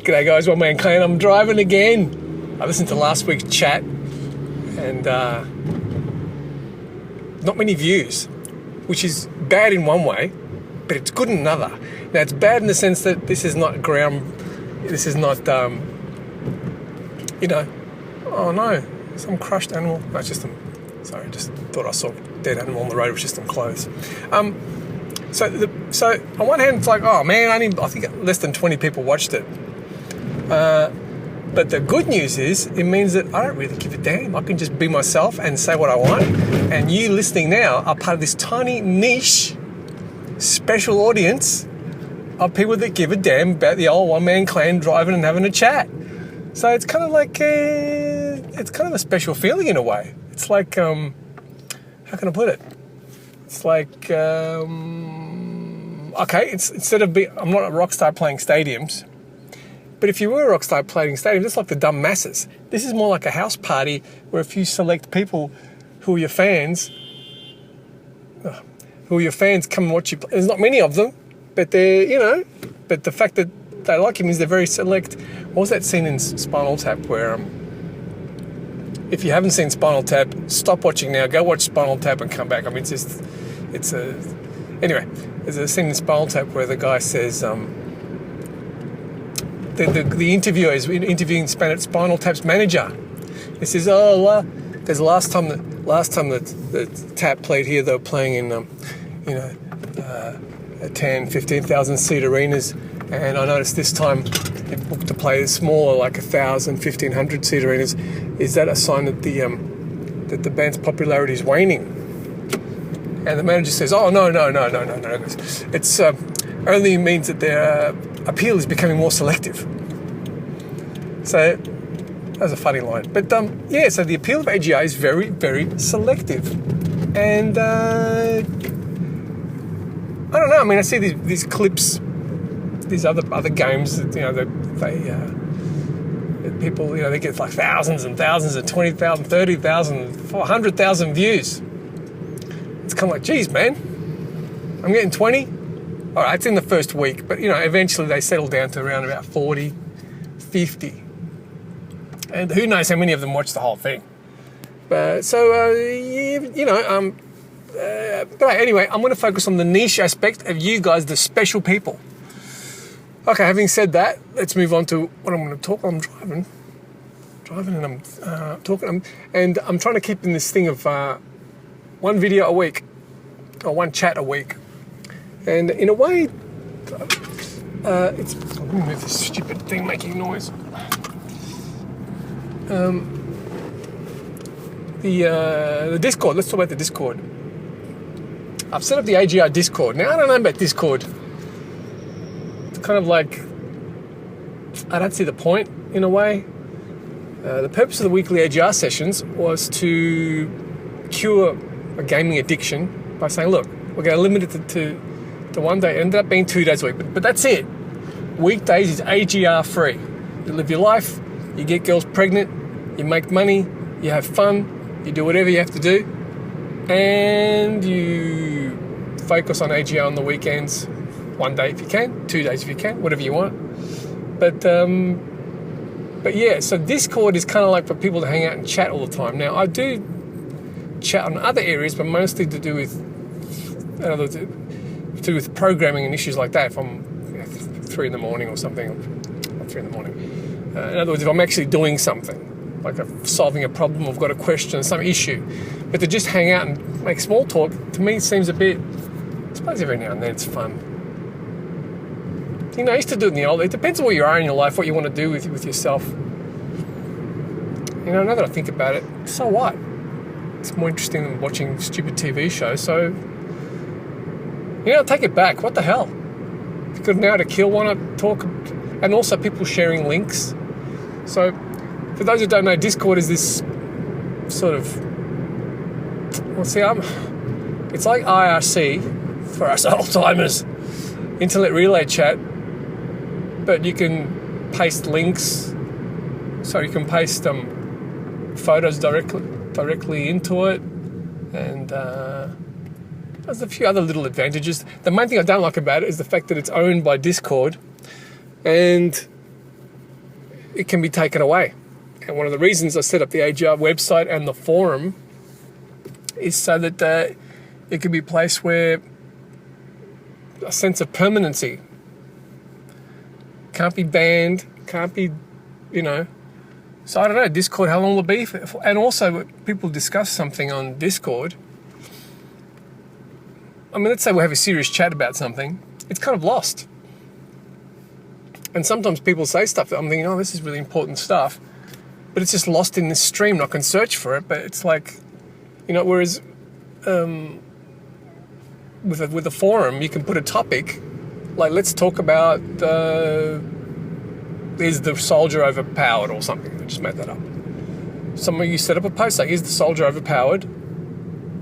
G'day guys, one man clan. I'm driving again. I listened to last week's chat and not many views, which is bad in one way, but it's good in another. Now it's bad in the sense that this is not oh no, some crushed animal. No, it's just sorry, just thought I saw a dead animal on the road with just some clothes. So on one hand, it's like, oh man, I think less than 20 people watched it. But the good news is, it means that I don't really give a damn. I can just be myself and say what I want. And you listening now are part of this tiny niche, special audience of people that give a damn about the old one-man clan driving and having a chat. So it's kind of like it's kind of a special feeling in a way. It's like, how can I put it? It's like, okay, instead of I'm not a rock star playing stadiums, but if you were a rock star playing stadiums, it's like the dumb masses. This is more like a house party where a few select people who are your fans come and watch you play. There's not many of them, but but the fact that they like you means they're very select. What was that scene in Spinal Tap where, if you haven't seen Spinal Tap, stop watching now, go watch Spinal Tap and come back. I mean, anyway, there's a scene in Spinal Tap where the guy says, the interviewer is interviewing Spinal Tap's manager. He says, there's the last time that Tap played here, they were playing in, 10, 15,000 seat arenas. And I noticed this time they booked to play smaller, like 1,000, 1,500 seat arenas. Is that a sign that the band's popularity is waning? And the manager says, "Oh no. It's only means that their appeal is becoming more selective." So that was a funny line. But so the appeal of AGR is very, very selective, and I don't know. I mean, I see these clips. These other games, people, they get like thousands and thousands and 20,000, 30,000, 400,000 views. It's kind of like, geez, man, I'm getting 20. All right, it's in the first week, but eventually they settle down to around about 40, 50, and who knows how many of them watch the whole thing. But but anyway, I'm going to focus on the niche aspect of you guys, the special people. Okay, having said that, let's move on to what I'm going to talk. I'm driving and I'm talking, and I'm trying to keep in this thing of one video a week, or one chat a week. And in a way, let me move this stupid thing making noise. The Discord, let's talk about the Discord. I've set up the AGR Discord. Now, I don't know about Discord. Kind of like, I don't see the point in a way. The purpose of the weekly AGR sessions was to cure a gaming addiction by saying, look, we're going to limit it to one day. It ended up being 2 days a week, but that's it. Weekdays is AGR free. You live your life, you get girls pregnant, you make money, you have fun, you do whatever you have to do, and you focus on AGR on the weekends. 1 day if you can, 2 days if you can, whatever you want. But yeah, so Discord is kind of like for people to hang out and chat all the time. Now, I do chat on other areas, but mostly to do with programming and issues like that. If I'm 3 in the morning or something, not 3 in the morning. In other words, if I'm actually doing something, like solving a problem, I've got a question, some issue. But to just hang out and make small talk, to me, seems a bit, I suppose every now and then it's fun. I used to do it in the old. It depends on where you are in your life, what you want to do with yourself. Now that I think about it, so what? It's more interesting than watching stupid TV shows. So, take it back. What the hell? If you've got an hour to kill, why not talk? And also people sharing links. So, for those who don't know, Discord is this sort of, it's like IRC for us old timers, internet relay chat. But you can paste links, so you can paste photos directly into it, and there's a few other little advantages. The main thing I don't like about it is the fact that it's owned by Discord, and it can be taken away. And one of the reasons I set up the AGR website and the forum is so that it can be a place where a sense of permanency can't be banned, can't be, So I don't know, Discord, how long will it be? And also, when people discuss something on Discord, I mean, let's say we have a serious chat about something, it's kind of lost. And sometimes people say stuff that I'm thinking, oh, this is really important stuff, but it's just lost in this stream, and I can search for it, but it's like, whereas with a forum, you can put a topic, like let's talk about is the soldier overpowered or something. I just made that up. You set up a post like, is the soldier overpowered?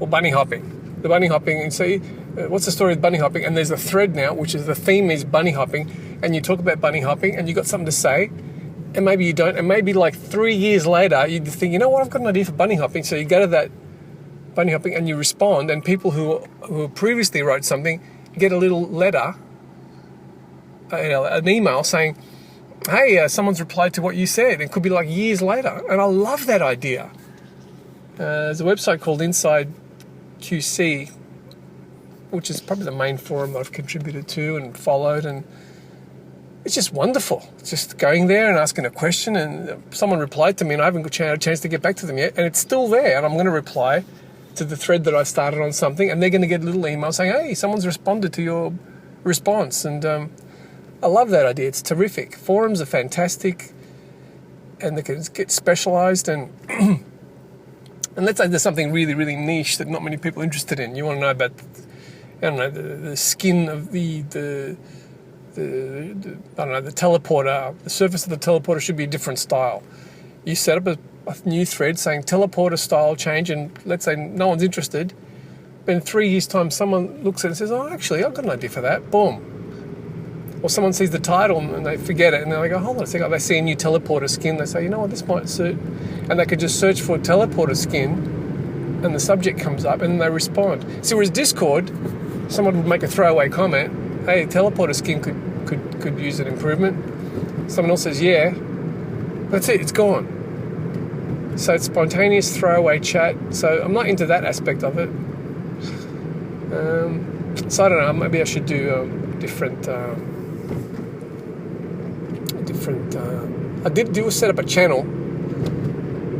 Or bunny hopping. The bunny hopping, and see, what's the story of bunny hopping? And there's a thread now, which is the theme is bunny hopping, and you talk about bunny hopping, and you got something to say, and maybe you don't, and maybe like 3 years later, you think, you know what, I've got an idea for bunny hopping, so you go to that bunny hopping and you respond, and people who previously wrote something get a little letter, an email saying, hey, someone's replied to what you said. It could be like years later. And I love that idea. There's a website called Inside QC, which is probably the main forum that I've contributed to and followed. And it's just wonderful. It's just going there and asking a question, and someone replied to me and I haven't had a chance to get back to them yet. And it's still there. And I'm going to reply to the thread that I started on something, and they're going to get a little email saying, hey, someone's responded to your response. And I love that idea. It's terrific. Forums are fantastic, and they can get specialised. And and let's say there's something really, really niche that not many people are interested in. You want to know about, the skin of the teleporter. The surface of the teleporter should be a different style. You set up a new thread saying teleporter style change, and let's say no one's interested. But in 3 years' time, someone looks at it and says, oh, actually, I've got an idea for that. Boom. Or someone sees the title and they forget it, and they go, hold on a second. They see a new teleporter skin. They say, you know what, this might suit. And they could just search for teleporter skin, and the subject comes up, and then they respond. So whereas Discord, someone would make a throwaway comment, hey, teleporter skin could use an improvement. Someone else says, yeah. That's it, it's gone. So it's spontaneous throwaway chat. So I'm not into that aspect of it. So I don't know, maybe I should do different... I did set up a channel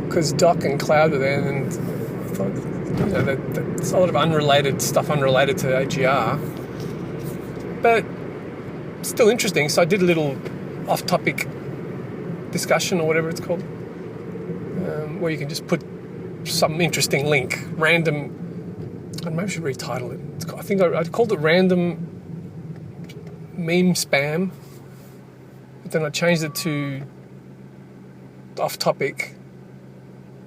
because Doc and Cloud were there, and I thought, there's a lot of unrelated to AGR, but still interesting. So I did a little off-topic discussion or whatever it's called, where you can just put some interesting link, random. I maybe I should retitle it. I think I called it random meme spam. Then I changed it to off-topic.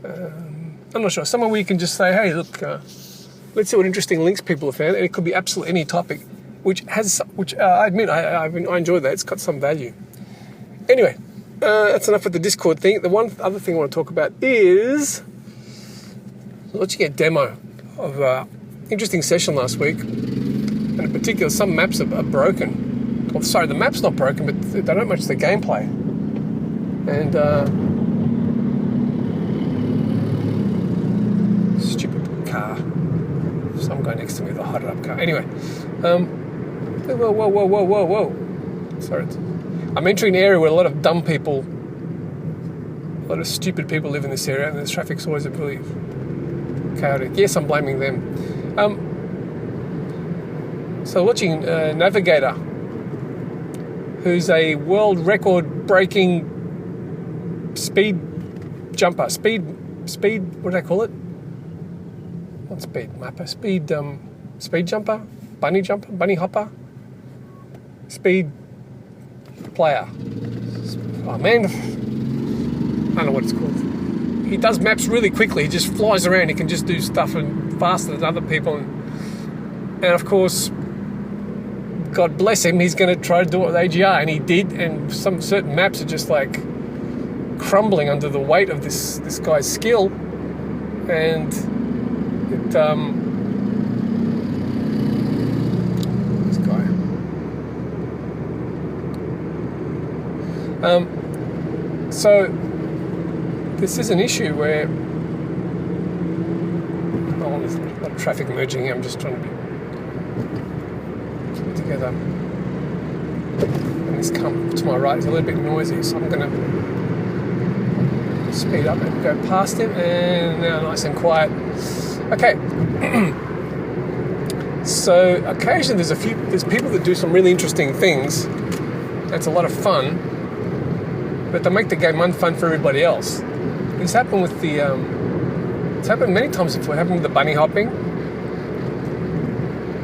I'm not sure. Somewhere where you can just say, hey, look, let's see what interesting links people have found. And it could be absolutely any topic, which I admit, I enjoy that. It's got some value. Anyway, that's enough with the Discord thing. The one other thing I want to talk about is watching a demo of an interesting session last week. And in particular, some maps are broken. Well, sorry, the map's not broken, but they don't match the gameplay. And stupid car. Some guy next to me with a hotted up car. Anyway, whoa. Sorry, I'm entering an area where a lot of dumb people, a lot of stupid people live in this area, and the traffic's always really chaotic. Yes, I'm blaming them. So watching Navigator, who's a world record-breaking speed jumper. What do they call it? Not speed mapper. Speed jumper? Bunny hopper? Speed player. Oh, man. I don't know what it's called. He does maps really quickly. He just flies around. He can just do stuff and faster than other people. And of course, God bless him, he's going to try to do it with AGR, and he did, and some certain maps are just like crumbling under the weight of this guy's skill, and it this guy. So this is an issue where there's a lot of traffic merging here. I'm just trying to put it together. And this come to my right is a little bit noisy, so I'm going to speed up and go past him, and now nice and quiet. Okay. So occasionally there's people that do some really interesting things. That's a lot of fun, but they make the game unfun for everybody else. This happened with the it's happened many times before. It happened with the bunny hopping,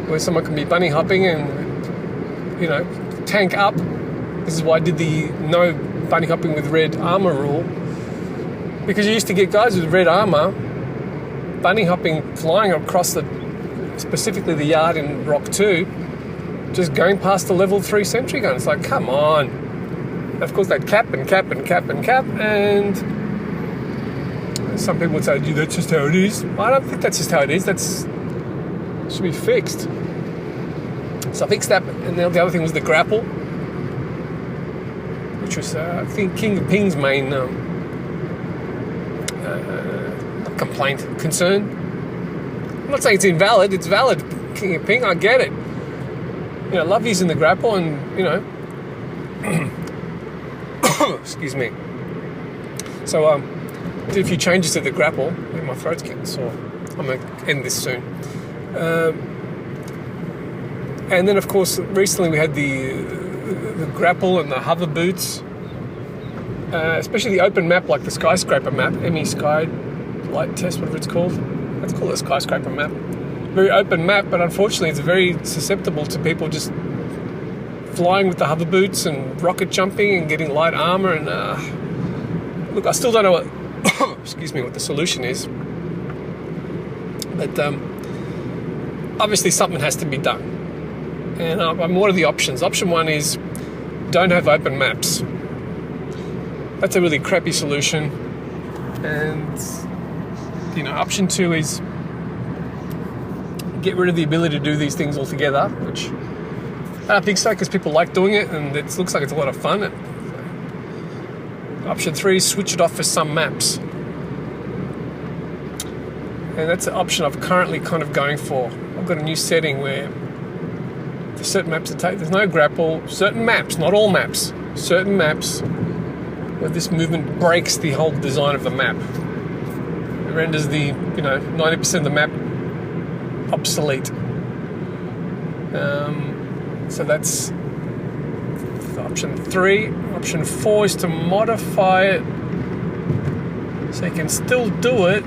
where someone can be bunny hopping and, you know, tank up. This is why I did the no bunny hopping with red armor rule, because you used to get guys with red armor bunny hopping, flying across specifically the yard in Rock 2, just going past the level 3 sentry gun. It's like, come on. And of course they'd cap and cap and cap and cap, and some people would say, "Gee, that's just how it is." I don't think that's just how it is. That's should be fixed. So I fixed that, and then the other thing was the grapple, which was I think King of Ping's main concern. I'm not saying it's invalid. It's valid, King of Ping. I get it. You know, I love using the grapple, and you know, excuse me. So did a few changes to the grapple. My throat's getting sore. I'm going to end this soon. And then, of course, recently we had the grapple and the hover boots, especially the open map like the skyscraper map, ME Sky Light Test, whatever it's called. Let's call it a skyscraper map. Very open map, but unfortunately it's very susceptible to people just flying with the hover boots and rocket jumping and getting light armor. And look, I still don't know what excuse me, what the solution is, but obviously something has to be done. And what are the options? Option 1 is don't have open maps. That's a really crappy solution. And you know, option 2 is get rid of the ability to do these things altogether, which I don't think so, because people like doing it and it looks like it's a lot of fun. Option 3 is switch it off for some maps. And that's an option I've currently kind of going for. I've got a new setting where for certain maps there's no grapple, certain maps, not all maps, certain maps where this movement breaks the whole design of the map. It renders the, 90% of the map obsolete. So that's option 3. Option 4 is to modify it so you can still do it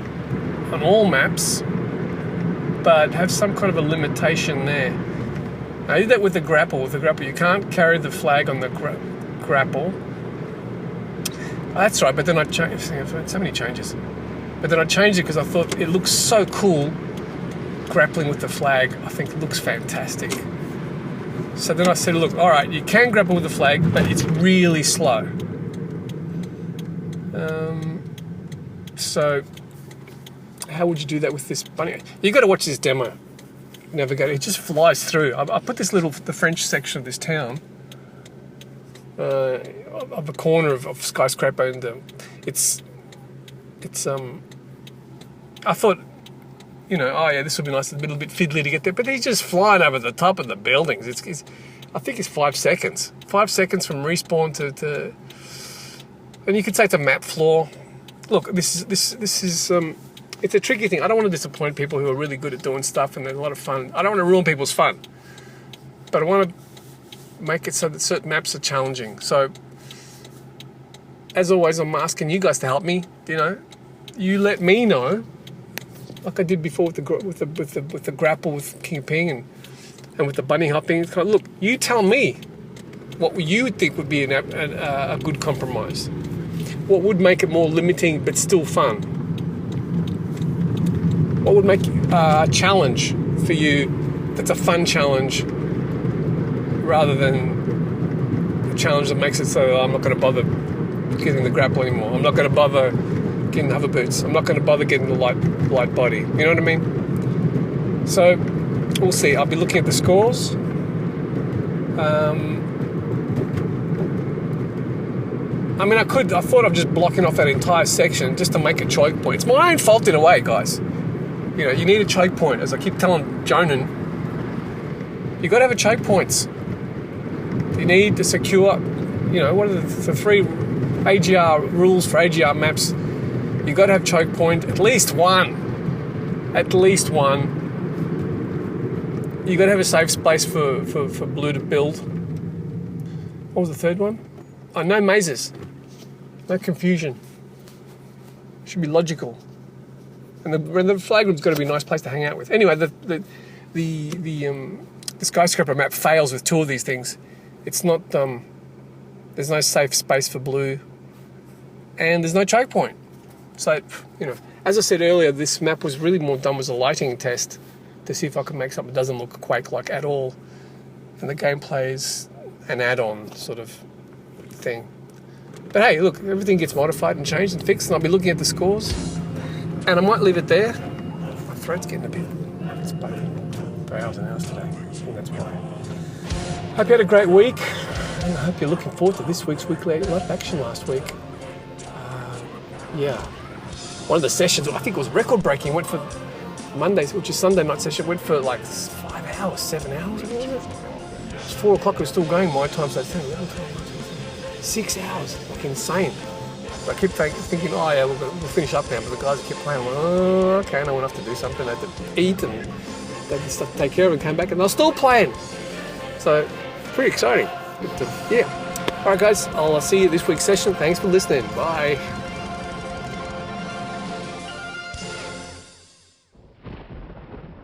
on all maps, but have some kind of a limitation there. I did that with the grapple. With the grapple, you can't carry the flag on the grapple. That's right, but then I changed. So many changes. But then I changed it because I thought it looks so cool. Grappling with the flag, I think it looks fantastic. So then I said, look, all right, you can grapple with the flag, but it's really slow. So how would you do that with this bunny? You got to watch this demo, Navigator. It just flies through. I put the French section of this town, of a corner of skyscraper, and it's. I thought, oh yeah, this would be nice, a little bit fiddly to get there, but he's just flying over the top of the buildings. I think it's 5 seconds. 5 seconds from respawn to and you could say it's a map flaw. Look, this is it's a tricky thing. I don't want to disappoint people who are really good at doing stuff and they're a lot of fun. I don't want to ruin people's fun, but I want to make it so that certain maps are challenging. So, as always, I'm asking you guys to help me. You let me know, like I did before with the grapple with King Ping and with the bunny hopping. It's kind of, look, you tell me what you think would be a good compromise. What would make it more limiting but still fun? What would make a challenge for you that's a fun challenge rather than a challenge that makes it so I'm not going to bother getting the grapple anymore. I'm not going to bother getting the hover boots. I'm not going to bother getting the light body. You know what I mean? So we'll see. I'll be looking at the scores. I mean, I thought of just blocking off that entire section just to make a choke point. It's my own fault in a way, guys. You know, you need a choke point. As I keep telling Jonan, you got to have a choke points. You need to secure, you know, what are the 3 AGR rules for AGR maps? You got to have choke point, at least one. At least one. You got to have a safe space for blue to build. What was the third one? Oh, no mazes. No confusion. Should be logical. And the flag group's got to be a nice place to hang out with. Anyway, the skyscraper map fails with 2 of these things. It's not, there's no safe space for blue, and there's no choke point. So, you know, as I said earlier, this map was really more done as a lighting test to see if I could make something that doesn't look Quake-like at all. And the gameplay is an add-on sort of thing. But hey, look, everything gets modified and changed and fixed, and I'll be looking at the scores. And I might leave it there. My throat's getting a bit... It's both for hours and hours today. I think that's why. Hope you had a great week. And I hope you're looking forward to this week's weekly. A lot of action last week. Yeah. One of the sessions, I think it was record-breaking, went for Mondays, which is Sunday night session, went for like 5 hours, 7 hours, what was it? It was 4 o'clock, it was still going my time, so 6 hours, like insane. But I keep thinking, oh yeah, we'll finish up now, but the guys kept playing, I'm like, oh, okay, and I went off to do something, I had to eat and they had stuff to take care of and came back and they're still playing. So, pretty exciting. Yeah. Alright guys, I'll see you this week's session. Thanks for listening. Bye.